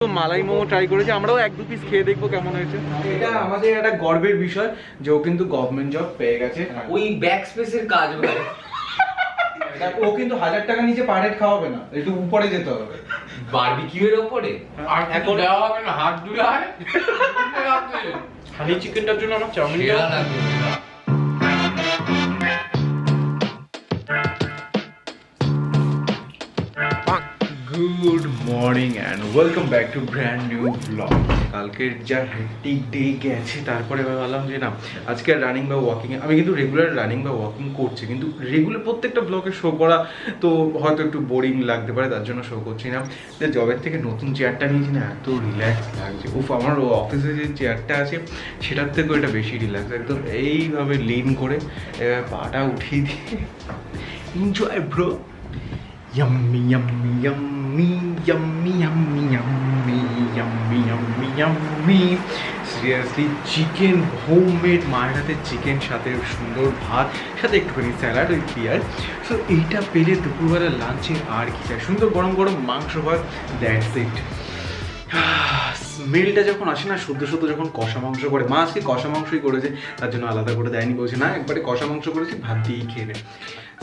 মালাই momo try করেছি, আমরাও এক দু পিস খেয়ে দেখবো কেমন হয়েছে। এটা আমাদের একটা গর্বের বিষয় যে ও কিন্তু গভর্নমেন্ট জব পেয়ে গেছে। ওই ব্যাক স্পেসের কাজ করে। ও কিন্তু 1000 টাকা নিচে পার হেড খাওয়াবে না, একটু উপরে যেতে হবে বারবিকিউ এর উপরে। আর এখন দেওয়া হবে না, হাত ধুলে হয়। হানি চিকেনটার জন্য আমার chow mein good morning and welcome back to brand new blog. কালকের যা হেক্টিক ডে গেছে, তারপরে আমি ভাবলাম যে না আজকে আর রানিং বা ওয়াকিং, আমি কিন্তু রেগুলার রানিং বা ওয়াকিং করছি, কিন্তু রেগুলার প্রত্যেকটা ব্লগে শো করা তো হয়তো একটু বোরিং লাগতে পারে, তার জন্য শো করছি না। যে জবের থেকে নতুন চেয়ারটা নিয়েছি না, এত রিল্যাক্স লাগছে। উফ, আমার অফিসে যে চেয়ারটা আছে সেটার থেকেও এটা বেশি রিল্যাক্স, একদম এইভাবে লিন করে পাটা উঠিয়ে দিয়ে enjoy bro. Yummy, yummy, yummy, yummy, yummy, yummy, yummy, yummy, yummy. Seriously, chicken homemade, মায়ের হাতে চিকেন, সাথে সুন্দর ভাত, সাথে একটুখানি স্যালাড ওই পেঁয়াজ। সো এইটা পেলে দুপুরবেলা লাঞ্চে আর কি চাই, সুন্দর গরম গরম মাংস ভাত, দ্যাটস ইট। স্মেলটা যখন আসে না, শুদ্ধ শুদ্ধ যখন কষা মাংস করে, মা আজকে কষা মাংসই করেছে, তার জন্য আলাদা করে দেয়নি, বলছে না একবারে কষা মাংস করেছি, ভাত দিয়েই খেয়ে।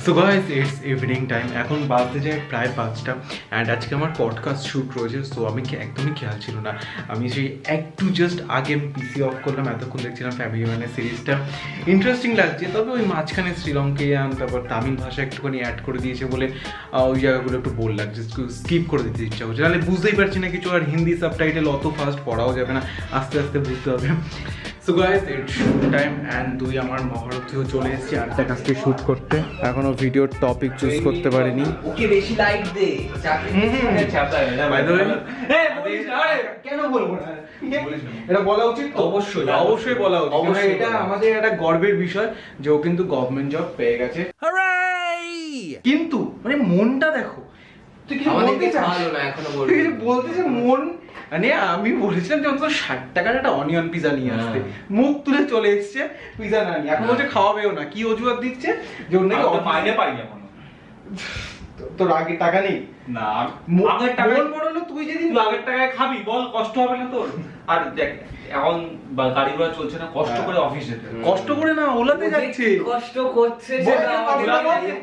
So guys, it's evening time, এখন বাজতে যায় প্রায় 5টা, অ্যান্ড আজকে আমার পডকাস্ট শ্যুট রয়েছে। সো আমি একদমই খেয়াল ছিল না, আমি সেই একটু জাস্ট আগে আমি পিসি অফ করলাম, এতক্ষণ দেখছিলাম ফ্যামিলি ম্যানের সিরিজটা, ইন্টারেস্টিং লাগছে। তবে ওই মাঝখানে শ্রীলঙ্কিয়ান তারপর তামিল ভাষা একটুখানি অ্যাড করে দিয়েছে বলে ওই জায়গাগুলো একটু বোর লাগছে, স্কিপ করে দিতে ইচ্ছা করছে, নাহলে বুঝতেই পারছি না কিছু। আর হিন্দি সাবটাইটেল অত ফাস্ট পড়াও যাবে না, আস্তে আস্তে বুঝতে হবে। So guys, it's shoot time, and তুই আমার মহারথীও চলে এসেছি আটটা কাজকে শ্যুট করতে, এখনো ভিডিওর টপিক চুজ করতে পারিনি। ওকে বেশি লাইক দে। বাই দ্য ওয়ে, কেন বলবো না, এটা বলা উচিত, অবশ্যই অবশ্যই বলা উচিত। অবশ্যই এটা আমাদের একটা গর্বের বিষয় যে ও কিন্তু গভর্নমেন্ট জব পেয়ে গেছে। কিন্তু মানে মনটা দেখো, তুই কিছু বলতে চাস না, এখনো তুই কিছু বলতে চাস, মন মানে আমি বলেছিলাম যে অন্তত 60 টাকার একটা অনিয়ন পিজা নিয়ে আসতে, মুখ তুলে চলে এসছে পিজা না নিয়ে, এখন বলছে খাওয়াবেও না। কি অজুহাত দিচ্ছে যে ওর নাকি মাইনে পাই এখনো। তোর আগে টাকা নেই না, আগের টাকা বড় হলো, তুই যেদিন তুই আগের টাকায় খাবি বল, কষ্ট হবে না তোর? আর দেখ এখন গাড়ি ঘোড়া চলছে না, কষ্ট করে অফিস যেতে, কষ্ট করে না, ওলাতে যাচ্ছে, কষ্ট করছে সেটা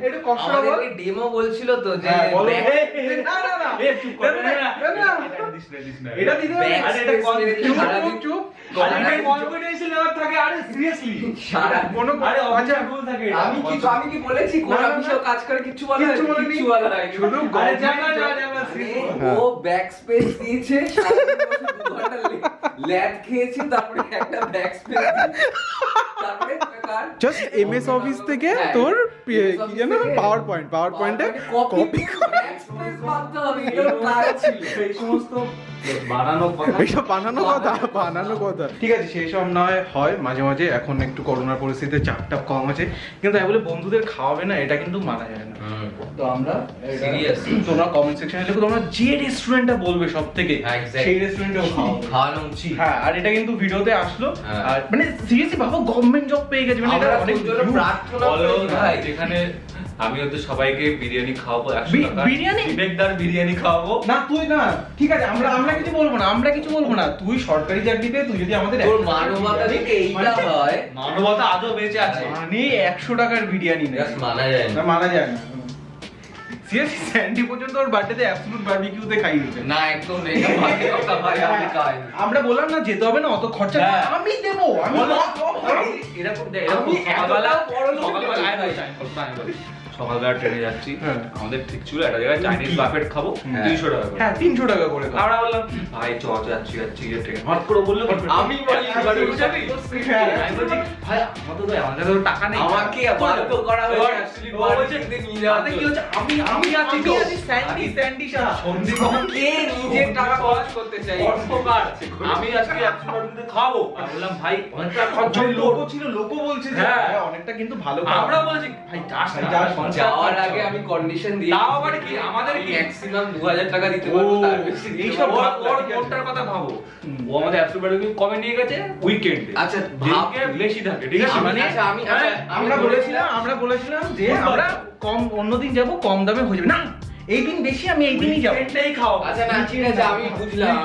এটা কষ্ট হবে। আমাদেরকে ডেমো বলছিল তো যে বলো। back- না না না, এ চুপ কর না, এটা দিস না। এটা দিতে হবে। Back আরে এটা space মেরে চুপ সারাদিন- চুপ আরে এটা কনফিডেন্সিয়াল লেভেল থাকে, আরে সিরিয়াসলি সারা আরে আচ্ছা, অফিসে ভুল থাকে। আমি কি বলেছি কোন না, না, অফিসেও কাজ করে কিছু বলা কিচ্ছু বলেনি। কিছু বলা হয়নি। শুধু আরে যা government যা job- যা হ্যাঁ। ও ব্যাক স্পেস দিয়েছে, ল্যাব খেয়েছি, তারপরে একটা ব্যাক স্পেস তারপরে কার জাস্ট এমএস অফিস থেকে হ্যাঁ, তোর কি MS যেন থেকে পাওয়ার পয়েন্টে কপি ব্যাক স্পেস মারতে হবে, এটা কাজ ছিল। এই সমস্ত বানানো কথা, এইসব বানানো কথা ঠিক আছে, সেই সব না হয় মাঝে মাঝে। এখন একটু করোনার পরিস্থিতিতে চাপটা কম আছে, কিন্তু তাই বলে বন্ধুদের খাওয়াবে না, এটা কিন্তু মানা যায় না। তো আমরা Serious? তোমরা কমেন্ট সেকশনে লিখো তোমরা যে রেস্টুরেন্টটা বলবে সব থেকে, Exactly. সেই রেস্টুরেন্টেও খাওয়াবো। খাওয়ানো উচিত। হ্যাঁ, আর এটা কিন্তু ভিডিওতে আসলো, হ্যাঁ। আর মানে সিরিয়াসলি ভাবো গভর্নমেন্ট জব পেয়ে গেছে, মানে এটা আমরা অনেক তোর জন্য huge। প্রার্থনা বলো করি ভাই। যেখানে আমি ওদের সবাইকে বিরিয়ানি খাওয়াবো 100 টাকা, বিরিয়ানি? বিবেকদার বিরিয়ানি খাওয়াবো। না তুই না, ঠিক আছে, আমরা কিছু বলবো না, তুই সরকারি চাকরিতে তুই যদি আমাদের তোর 100 টাকার মানবতা বিরিয়ানি- থেকে এইটা হয়, মানবতা আদৌ বেঁচে আছে? মানে 100 টাকার বিরিয়ানি নেই, জাস্ট মানা যায় না। না মানা যায় না। সিরিয়াসলি স্যান্ডি পর্যন্ত ওর বার্থডেতে অ্যাবসলিউট বারবিকিউতে খাইয়েছে। না একদম নেই, এটা বাজে কথা ভাই, আমি খাই না। আমরা বললাম না যেতে হবে না, অত খরচা হ্যাঁ। আমি দেবো, আমি বলো। ভাই, এরকম আমি সকালবেলা এতটাও বড় লোক সকালবেলা নই। আমি বলি, সকালবেলা ট্রেনে যাচ্ছি, হ্যাঁ। আমাদের ঠিক ছিল একটা জায়গায় চাইনিজ বাফেট খাবো, হ্যাঁ। 300 টাকা করে। হ্যাঁ 300 টাকা করে খাও। আমরা বললাম ভাই যাচ্ছি ট্রেন হট করে বললো, আমি বলি, এবার আমি বুঝাবি? হ্যাঁ। আমি বলছি ভাই আমাদের তো আমাদের তো টাকা নেই, আমাকে বাধ্য করা হয়েছে এবার actually ও বলছে, বাড়িতে নিয়ে যাওয়ার তাতে কি জন্য। হচ্ছে, আমি আছি তো, স্যান্ডি শাহ। সন্ধি কখন কে নিজের টাকা খরচ করতে চাই? অর্থকার, আমি আজকে 100 টাকা খাবো। আমি বললাম ভাই অনেকটা খরচ সব হলো। লোকও ছিল, লোকও বলছে যে হ্যাঁ। হ্যাঁ, অনেকটা কিন্তু ভালো আমরা বলছি ভাই যাস না, যাস না। পঞ্চাশ যাওয়ার খরচ আগে হবে। আমি কন্ডিশন দিয়ে তাও আবার কি, আমাদের কি? ম্যাক্সিমাম 2000 টাকা দিতে পারবো, তার বেশি দিতে এইসব পারবো না। ওর কথা ভাবো, ও আমাদের অ্যাবসলিউট কমে নিয়ে গেছে উইকেন্ডে, আচ্ছা, দিনকে বেশি থাকে, ঠিক আছে? মানে আচ্ছা, আমি আমরা বলেছিলাম যে আমরা কম অন্যদিন যাব, কম দামে হয়ে যাবে না, এই দিন বেশি আমি এই দিনই যাবো। উইকেন্ডেই খাও। আচ্ছা না ঠিক আছে আমি বুঝলাম।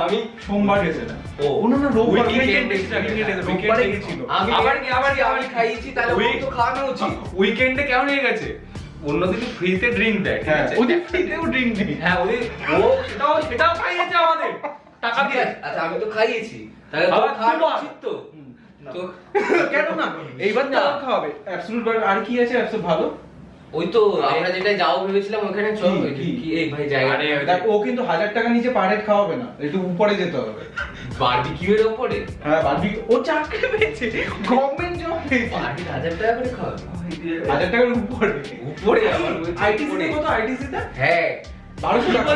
আমি সোমবার গেছে না। ও না না রোববার Weekend রোববারে গেছিল। আমি আবার খাইয়েছি তাহলে ওকে তো খাওয়ানো উচিত। উইকেন্ডে কেমন হয়ে গেছে? অন্যদিন ফ্রিতে ড্রিঙ্ক দেয়, ঠিক হ্যাঁ আছে? ওদের ফ্রিতেও ড্রিঙ্ক নেই। হ্যাঁ ওদের সেটাও খাইয়েছে আমাদের টাকা দিয়ে। আচ্ছা আমি তো খাইয়েছি তাহলে তো আবার খাওয়ানো দুবার। উচিত তো। তো কেন না এইবার তো আবার খাওয়াবে অ্যাবসলিউট আর কি আছে অ্যাবসলিউট ভালো। ওই তো আমরা যেটা যাও ভেবেছিলাম ওখানে চল কি? কি এই ভাই জায়গা আরে, দেখ ও কিন্তু 1000 টাকা নিচে পার হেড খাওয়াবে না, একটু উপরে যেতে হবে। বারবিকিউ এর উপরে হ্যাঁ বারবি ও চাকরি পেয়েছে, গভর্নমেন্ট জব পেয়েছে। 1000 টাকা করে খাওয়াবে 1000 টাকার উপরে। উপরে আবার আইটিসি তে কত আইটিসি তে? হ্যাঁ 1200 টাকা।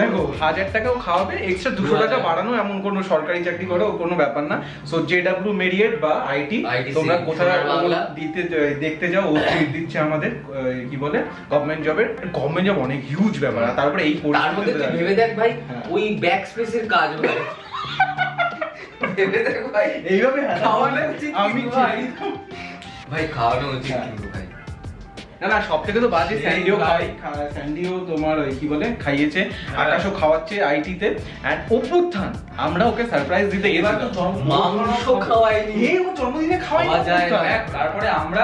দেখো 1000 টাকাও খাওয়াবে, এক্সট্রা 200 টাকা বাড়ানো এমন কোনো সরকারি চাকরি করো কোনো ব্যাপার না। সো জেডব্লিউ মেরিয়েট বা আইটি ITC, তোমরা কোথায় বাংলা। দিতে দেখতে যাও, ও ট্রিট দিচ্ছে আমাদের কি বলে গভর্নমেন্ট জবের। গভর্নমেন্ট জব অনেক হিউজ ব্যাপার, আর তারপরে এই তার মধ্যে তুই ভেবে দেখ ভাই হ্যাঁ। ওই ব্যাক স্পেসের কাজ হয় ভেবে দেখ ভাই এইভাবে খাওয়ানো উচিত আমি কিন্তু ভাই। চাই। ভাই খাওয়ানো উচিত হ্যাঁ। কিন্তু ভাই না না সব থেকে তো বাজে সেই স্যান্ডিও ভাই। স্যান্ডিও তোমার ওই কি বলে খাইয়েছে, আকাশও খাওয়াচ্ছে আইটিতে। এন্ড অভ্যুত্থান আমরা ওকে সারপ্রাইজ দিতে এবার তো গেছিলাম। মাংস খাওয়াইনি এই ও জন্মদিনে খাওয়াই খাওয়া যায় না। দেখ, তারপরে আমরা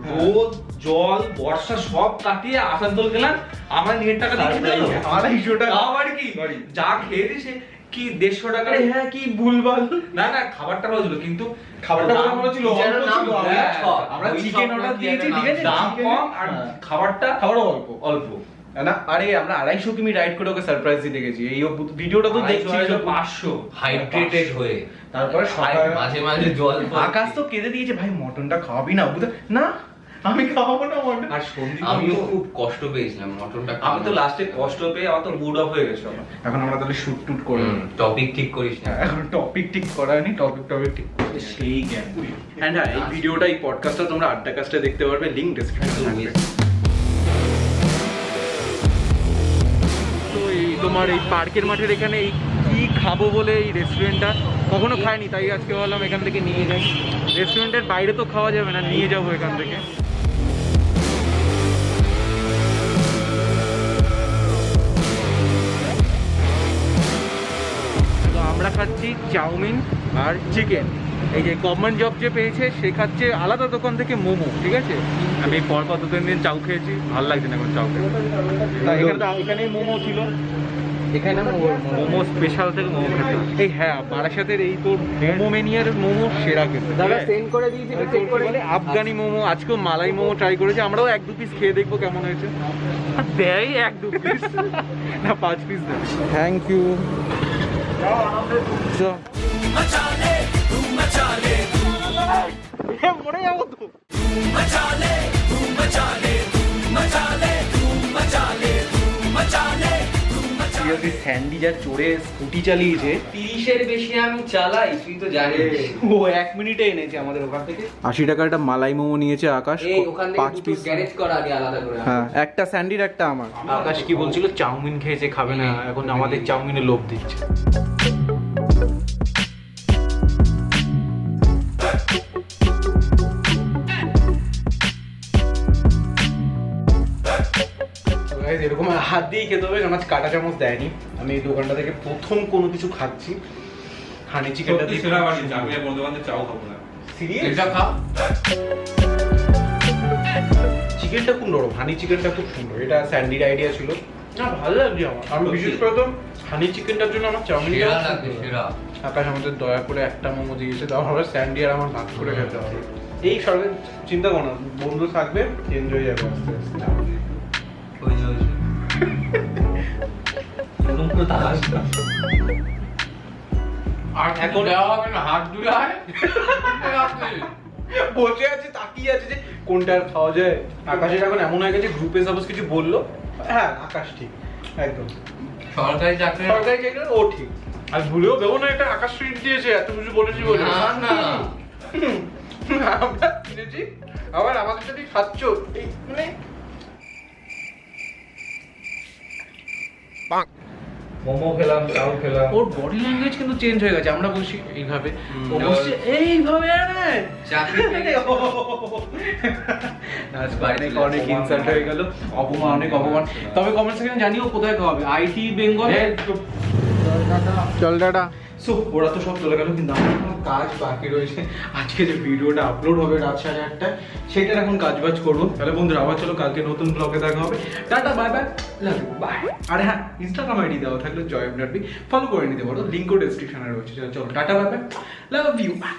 রোদ জল বর্ষা সব কাটিয়ে আসানসোল গেলাম। আমার নিজের টাকা দিয়ে খেতে হলো। 250 টাকা। আবার কি Sorry। যা খেয়েছি সে কি 150 টাকা। আরে হ্যাঁ কি ভুলভাল। না না খাবারটা ভালো ছিল কিন্তু খাবারটা দাম- ভালো ছিল, যেন অল্প নাম ছিল। হ্যাঁ, আমরা ওই চিকেন সব অর্ডার নাকি দিয়েছি, একটা ঠিক আছে? দাম chicken- কম আর হ্যাঁ। খাবারটা খাবারও অল্প। অল্প। না আরে আমরা 250 কিমি রাইড করে ওকে সারপ্রাইজ দিতে গেছি। এই ভিডিওটা তো দেখছি 500 হাইড্রেটেড হয়ে তারপরে সকালে মাঝে মাঝে জল আকাশ তো কেঁদে দিয়েছে, ভাই মটনটা খাওয়াবি না? না আমি খাওয়াবো না মটন। আর সন্দীপ আমিও খুব কষ্ট পেয়েছিলাম মটনটা আমি তো লাস্টে কষ্ট পেয়ে আমার তো মুড অফ হয়ে গেছিল আমার। এখন আমরা তাহলে শুট টুট করে টপিক ঠিক করিস না এখন টপিক ঠিক করা হয়নি, টপিক ঠিক করতে সেই জ্ঞান। এন্ড হ্যাঁ এই ভিডিওটা এই পডকাস্টটা তোমরা আড্ডা কাস্টে দেখতে পারবে, লিংক ডেসক্রিপশনে থাকবে। তো এই তোমার এই পার্কের মাঠের এখানে এই কি খাবো বলে এই রেস্টুরেন্টটা কখনো খাইনি, তাই আজকে ভাবলাম এখান থেকে নিয়ে যাই। রেস্টুরেন্টের বাইরে তো খাওয়া যাবে না, নিয়ে যাবো এখান থেকে। তো আমরা খাচ্ছি চাউমিন আর চিকেন। এই যে গভর্নমেন্ট জব যে পেয়েছে সে খাচ্ছে আলাদা দোকান থেকে মোমো, ঠিক আছে? আমি পরপর 2-3 দিন চাউ খেয়েছি, ভালো লাগছে না এখন চাউ খেয়ে। এখানেই মোমো ছিল, এখানে মোমো স্পেশাল থেকে মোমো খেতে। এই হ্যাঁ বারাসাতের এই তোর মোমো মেনিয়ার মোমো সেরা খেতে। দাদা সেন্ড করে দিয়েছি চেক করে বলে আফগানি মোমো, আজকেও মালাই মোমো ট্রাই করেছি। আমরাও 1-2 পিস খেয়ে দেখবো কেমন হয়েছে। দেয় 1-2 পিস না 5 পিস দেয়। Thank you. মরে যাবো তো। স্যান্ডি যা চড়ে স্কুটি চালিয়েছে, 30-এর বেশি আমি চালাই তুই তো জানিস ও 1 মিনিটে এনেছে আমাদের ওখান থেকে। 80 টাকা একটা মালাই মোমো নিয়েছে আকাশ, এই ওখান থেকে 5 পিস। গ্যারেজ করা আগে আলাদা করে হ্যাঁ একটা স্যান্ডির একটা আমার। আকাশ কি বলছিল চাউমিন খেয়েছে, খাবে না, এখন আমাদের চাউমিনে লোভ দিচ্ছে। এরকম হাত দিয়ে খেতে হবে, কারণ আজ কাঁটা চামচ দেয়নি। আমি এই দোকানটা থেকে প্রথম কোনো কিছু খাচ্ছি। হানি চিকেনটা দিয়ে আমি আর বন্ধু-বান্ধব চাও খাবো না। সিরিয়াস? এটা খা চিকেনটা খুব নরম, হানি চিকেনটা খুব সুন্দর। এটা স্যান্ডির আইডিয়া ছিল না, ভালো লাগছে আমার। আমি বিশেষ করে তো হানি চিকেনটার জন্য আমার চাউমিনটা সেরা লাগবে সেরা আকাশ আমাদের দয়া করে একটা মোমো দিয়েছে, তাও আমরা স্যান্ডি আর আমার ভাগ করে খেতে হবে। এই সরকার চিন্তা করো না, বন্ধু থাকবে, চেঞ্জ হয়ে যাবে আস্তে আস্তে। ওই যে এরকম করে তাকাস না। আর এখন দেওয়া হবে না হাত ধুলে হয় বসে আছে তাকিয়ে আছে যে কোনটা আর খাওয়া যায়। আকাশের এখন এমন হয়ে গেছে গ্রুপে সাপোজ কিছু বললো, হ্যাঁ আকাশ ঠিক, একদম সরকারি চাকরি সরকারি চাকরি ও ঠিক। আর ভুলেও দেবো না, এটা আকাশ ট্রিট দিয়েছে, এত কিছু বলেছি বলে। না না আমরা কিনেছি, আবার আমাদের সাথে খাচ্ছ এই মানে মোমো খেলাম, চাউ খেলাম। ওর বডি ল্যাঙ্গুয়েজ কিন্তু চেঞ্জ হয়ে গেছে। আমরা বসি এইভাবে, ও হুম, বসছে এইভাবে। চাকরি পেয়ে গেছে। অনেক অনেক ইনসাল্ট হয়ে গেল, অপমান, অনেক অপমান। তবে কমেন্ট সেকশনে জানিও কোথায় খাওয়াবে, আইটি বেঙ্গল। চল টাটা। সো ওরা তো সব চলে গেল, কিন্তু আমার এখন কাজ বাকি রয়েছে। আজকে যে ভিডিওটা আপলোড হবে রাত 8:30টায়, সেটার এখন কাজবাজ করবো। তাহলে বন্ধুরা আবার চলো কালকে নতুন ব্লগে দেখা হবে। Tata, bye bye, love you, bye. আর হ্যাঁ, ইনস্টাগ্রাম আইডি দেওয়া থাকলে জয় এমডারবি, ফলো করে নিতে পারো, লিঙ্কও ডেসক্রিপশনে রয়েছে। চলো tata, bye bye, love you, by.